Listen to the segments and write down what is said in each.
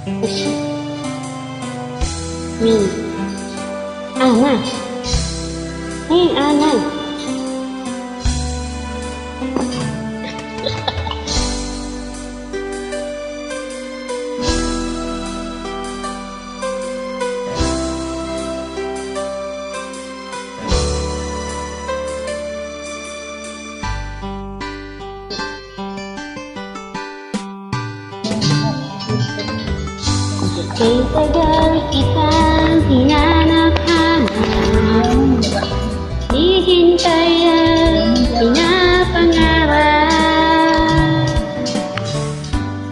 Min. Ana. Hey, Ana. Kay tagal kitang hinanap-hanap, hihintay at pinapangarap.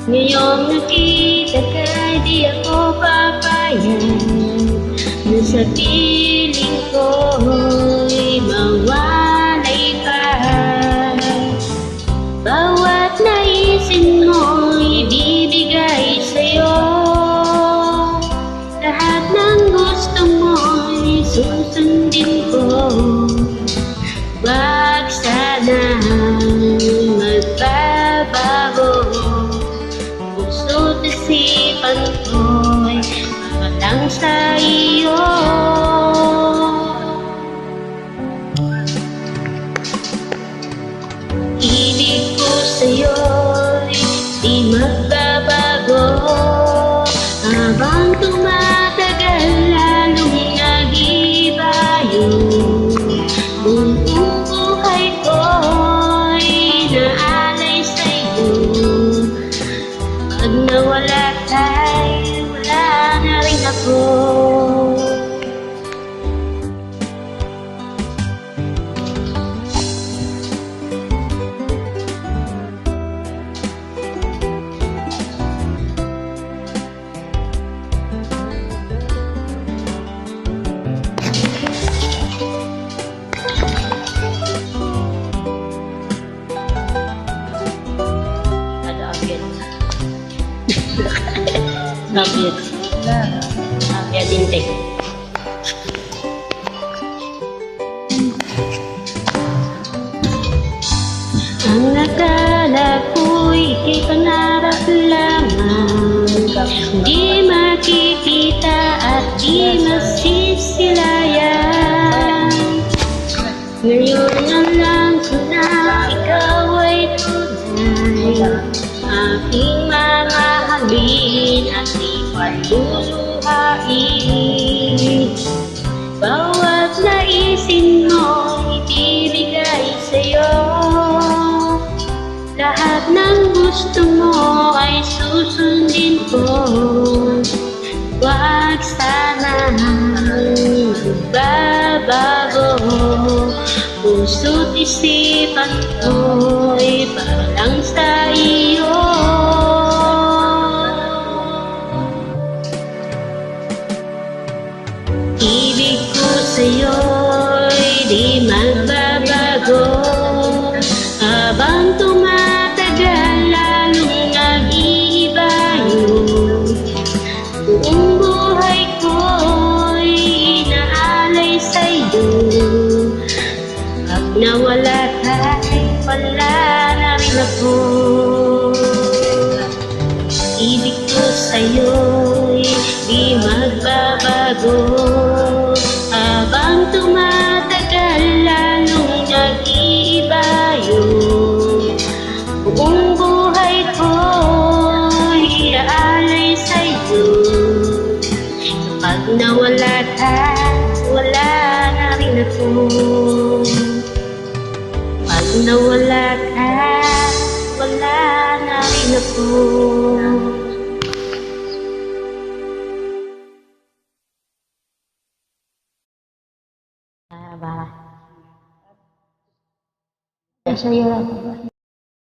Ngayong nakita ka, di ako papayag na sa piling ko'y mawalay ka. Bawat naisin mo'y ibibigay sa'yo, lahat ng gusto mo'y susundin ko. Wag sanang magbabago, puso't isipan ko'y walang sa iyo. Ibig ko sa'yo'y di magbabago, habang tumatagal lalong nag-iba yung buong buhay ko'y naalay sa'yo. Pag nawala ka'y wala na rin ako. Bakit? Kaya dintek. Ang nakala ko'y ika'y pangarap lamang, di makikita at di masisilayan. Ngayon na lang ko na ikaw ay tunay, aking mamahalin at di paluluhain. Bawat naisin mo ibibigay sa'yo, lahat ng gusto mo ay susundin ko. Wag sana magbabago, puso't isipan ko'y parang sa iyo. Ibig ko sa'yo'y di magbabago, habang tumatagal lalong nag-iiba yung buong buhay ko'y inaalay sa'yo. Pag nawala ka'y wala na rin ako. Ibig ko sa'yo'y di magbabago, habang tumatagal lalong nag-iiba yung buong buhay ko'y iaalay sa'yo. Kapag nawala ka, wala na rin ako. Pag nawala ka, wala na rin ako. Ba? Sa'yo lang.